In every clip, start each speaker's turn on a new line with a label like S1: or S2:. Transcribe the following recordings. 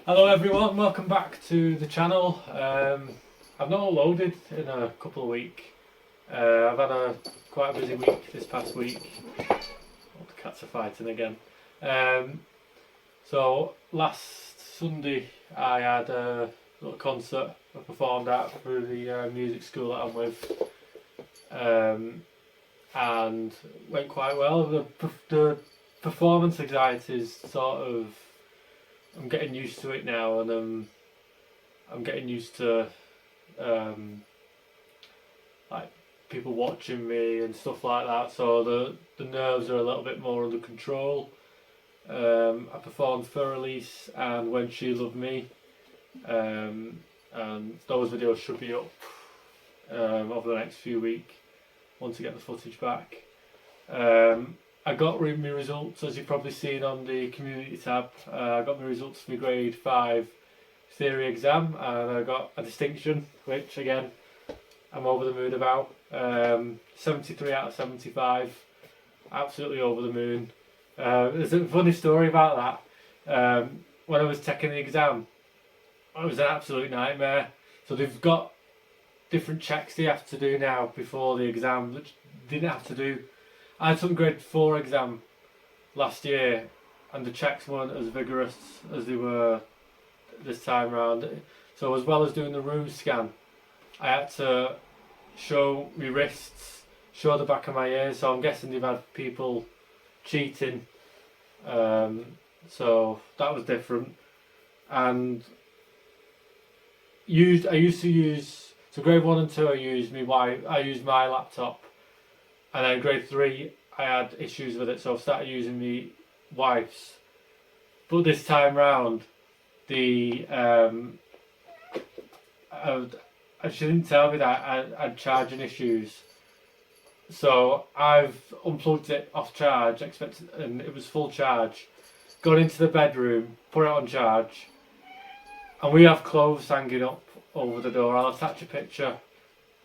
S1: Hello everyone, welcome back to the channel. I've not uploaded in a couple of weeks. I've had quite a busy week this past week. All the cats are fighting again. So last Sunday I had a little concert I performed at through the music school that I'm with, and went quite well. The performance anxiety is I'm getting used to it now, and I'm getting used to like people watching me and stuff like that. So the nerves are a little bit more under control. I performed For Release and When She Loved Me, and those videos should be up over the next few weeks once I get the footage back. I got my results, as you've probably seen on the community tab. I got my results for my grade 5 theory exam, and I got a distinction, which again I'm over the moon about. 73 out of 75, absolutely over the moon. There's a funny story about that. When I was taking the exam, it was an absolute nightmare. So they've got different checks they have to do now before the exam, which they didn't have to do. I had some grade 4 exam last year, and the checks weren't as vigorous as they were this time round. So as well as doing the room scan, I had to show my wrists, show the back of my ears. So I'm guessing they've had people cheating. So that was different. And I used to use, so grade 1 and 2 I used my laptop. And then grade 3, I had issues with it, so I started using my wife's. But this time round, she didn't tell me that I had charging issues. So I've unplugged it off charge, and it was full charge. Gone into the bedroom, put it on charge, and we have clothes hanging up over the door. I'll attach a picture.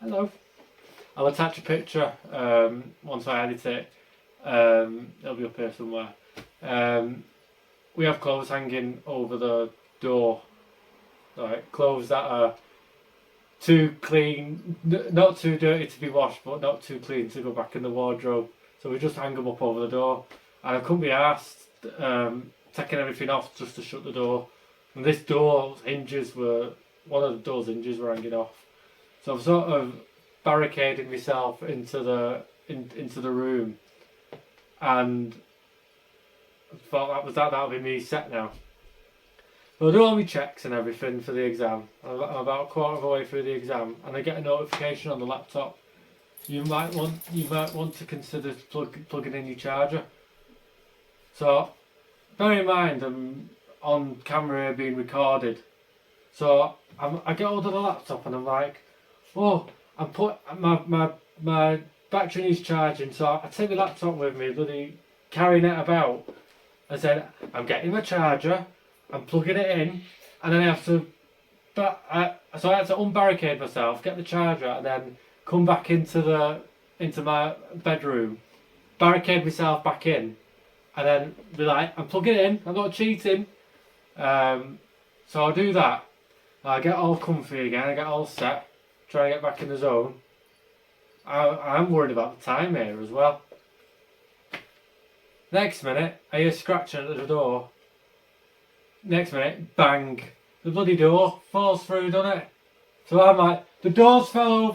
S1: Hello. I'll attach a picture once I edit it. It'll be up here somewhere. We have clothes hanging over the door. Like clothes that are too clean, not too dirty to be washed, but not too clean to go back in the wardrobe. So we just hang them up over the door. And I couldn't be asked taking everything off just to shut the door. And this door's hinges were, one of the door's hinges were hanging off. So I've sort of barricaded myself into the room, and I thought that'll be me set now. Well, I do all my checks and everything for the exam. I'm about a quarter of the way through the exam, and I get a notification on the laptop. You might want to consider plugging in your charger. So bear in mind I'm on camera being recorded. So I get hold of the laptop and I'm like, oh, I put my battery needs charging, so I take the laptop with me, bloody carrying it about. I said, I'm getting my charger, I'm plugging it in, and then I have to, so I had to unbarricade myself, get the charger, and then come back into my bedroom, barricade myself back in, and then be like, I'm plugging it in, I'm not cheating. So I do that. I get all comfy again, I get all set. Try to get back in the zone. I'm worried about the time here as well. Next minute, I hear scratching at the door. Next minute, bang. The bloody door falls through, doesn't it? So I'm like, the doors fell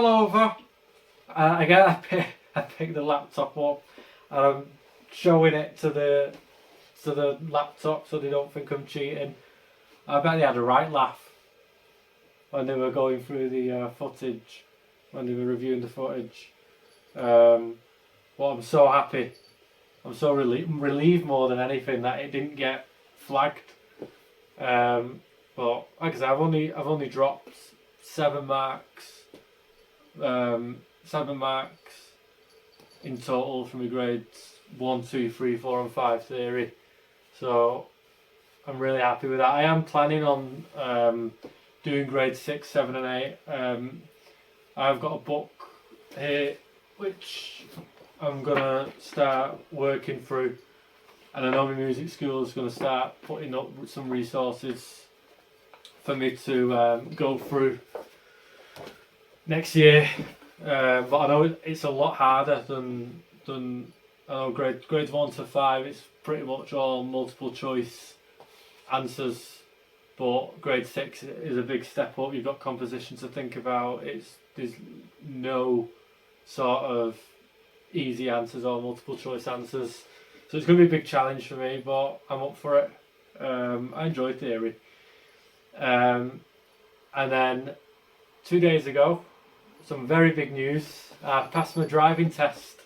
S1: over. I pick the laptop up, and I'm showing it to the laptop so they don't think I'm cheating. I bet they had a right laugh when they were going through the footage, when they were reviewing the footage. Well, I'm so happy. I'm so relieved more than anything that it didn't get flagged. But like I said, I've only dropped 7 marks. 7 marks in total from my grades 1, 2, 3, 4 and 5 theory. So I'm really happy with that. I am planning on doing grades 6, 7 and 8. I've got a book here which I'm gonna start working through, and I know my music school is going to start putting up some resources for me to go through next year. But I know it's a lot harder than I know grades 1 to 5. It's pretty much all multiple choice answers. But grade 6 is a big step up. You've got composition to think about. There's no sort of easy answers or multiple choice answers. So it's going to be a big challenge for me, but I'm up for it. I enjoy theory. And then 2 days ago, some very big news. I passed my driving test.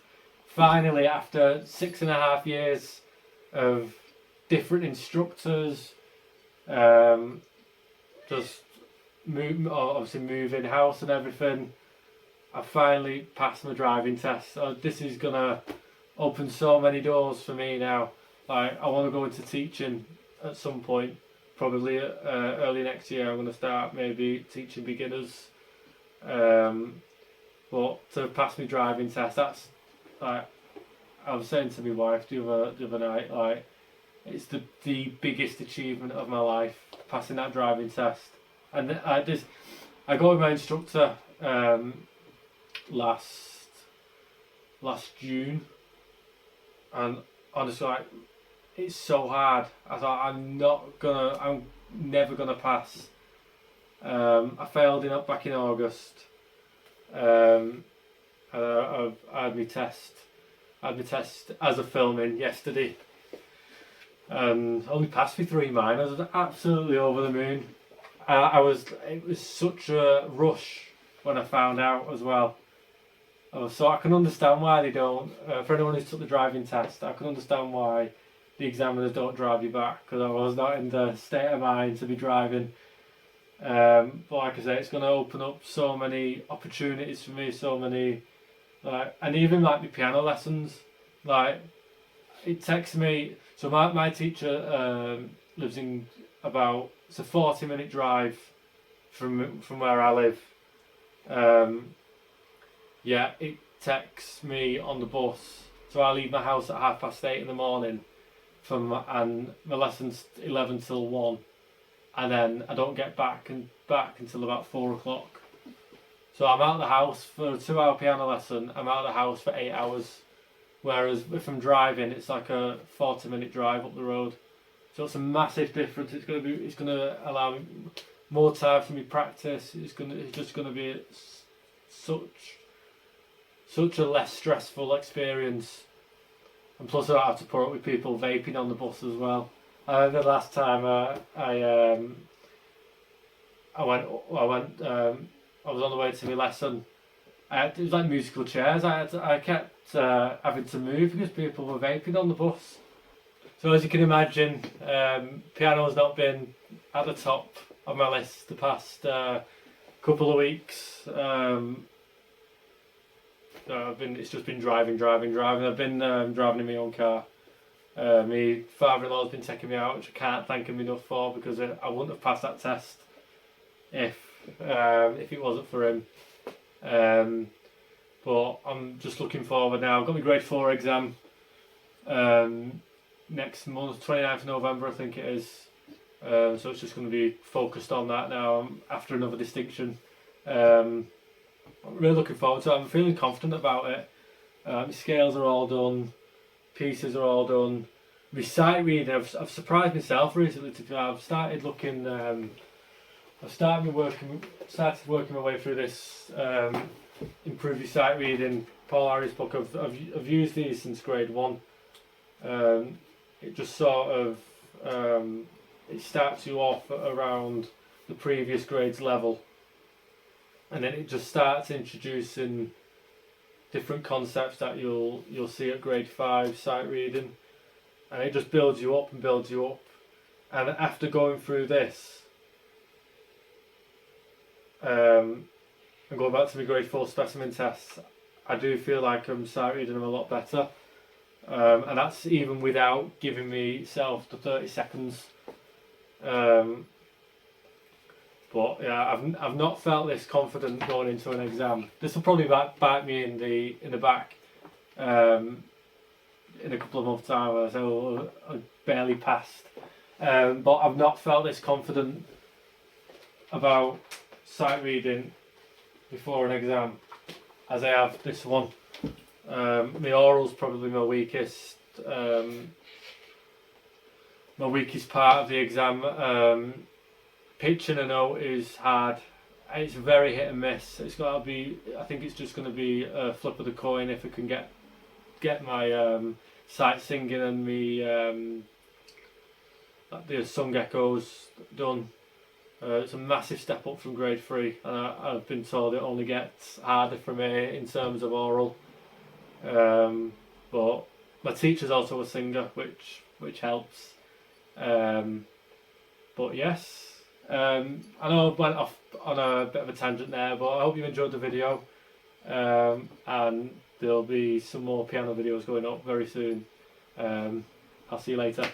S1: Finally, after 6.5 years of different instructors, just obviously moving house and everything, I finally passed my driving test. So this is gonna open so many doors for me now. Like, I want to go into teaching at some point, probably early next year. I'm gonna start maybe teaching beginners. But to pass my driving test, that's like, I was saying to my wife the other night, like, it's the biggest achievement of my life, passing that driving test. And I got with my instructor last June, and honestly, like, it's so hard. I thought I'm never gonna pass. I failed back in August. And I had my test as a filming yesterday, and only passed me 3 minors. I was absolutely over the moon. It was such a rush when I found out as well. So I can understand why they don't. For anyone who's took the driving test, I can understand why the examiners don't drive you back, because I was not in the state of mind to be driving. But like I say, it's going to open up so many opportunities for me, so many, like, and even like my piano lessons, like, it takes me. So my teacher lives in it's a 40-minute drive from where I live. Yeah, it takes me on the bus. So I leave my house at 8:30 in the morning, and my lesson's 11 till 1. And then I don't get back until about 4 o'clock. So I'm out of the house for a 2-hour piano lesson. I'm out of the house for 8 hours. Whereas if I'm driving, it's like a 40-minute drive up the road. So it's a massive difference. It's gonna allow me more time for me practice. It's just gonna be such a less stressful experience. And plus, I don't have to put up with people vaping on the bus as well. The last time I was on the way to my lesson. It was like musical chairs. I kept having to move because people were vaping on the bus. So as you can imagine, piano has not been at the top of my list the past couple of weeks. It's just been driving. I've been driving in my own car. My father-in-law's been taking me out, which I can't thank him enough for, because I wouldn't have passed that test if it wasn't for him. But I'm just looking forward now. I've got my grade 4 exam next month, 29th of November, I think it is. So it's just going to be focused on that now after another distinction. I'm really looking forward to it. I'm feeling confident about it. My scales are all done. Pieces are all done. My sight reading, I've surprised myself recently. I've started looking. I've started working my way through this improve your sight reading Paul Harris book. I've used these since grade 1. It just sort of it starts you off around the previous grade's level, and then it just starts introducing different concepts that you'll see at grade 5 sight reading, and it just builds you up. And after going through this, and going back to my grade 4 specimen tests, I do feel like I'm sight reading them a lot better, and that's even without giving myself the 30 seconds. But yeah, I've not felt this confident going into an exam. This will probably bite me in the back. in a couple of months' time, so I barely passed. But I've not felt this confident about sight reading before an exam as I have this one. My oral's probably my weakest part of the exam. Pitching a note is hard. It's very hit and miss. It's got to be. I think it's just going to be a flip of the coin if I can get my sight singing and me the sun geckos done. It's a massive step up from grade 3, and I've been told it only gets harder from here in terms of oral. But my teacher's also a singer, which helps. But yes, I know I went off on a bit of a tangent there, but I hope you enjoyed the video. And there'll be some more piano videos going up very soon. I'll see you later.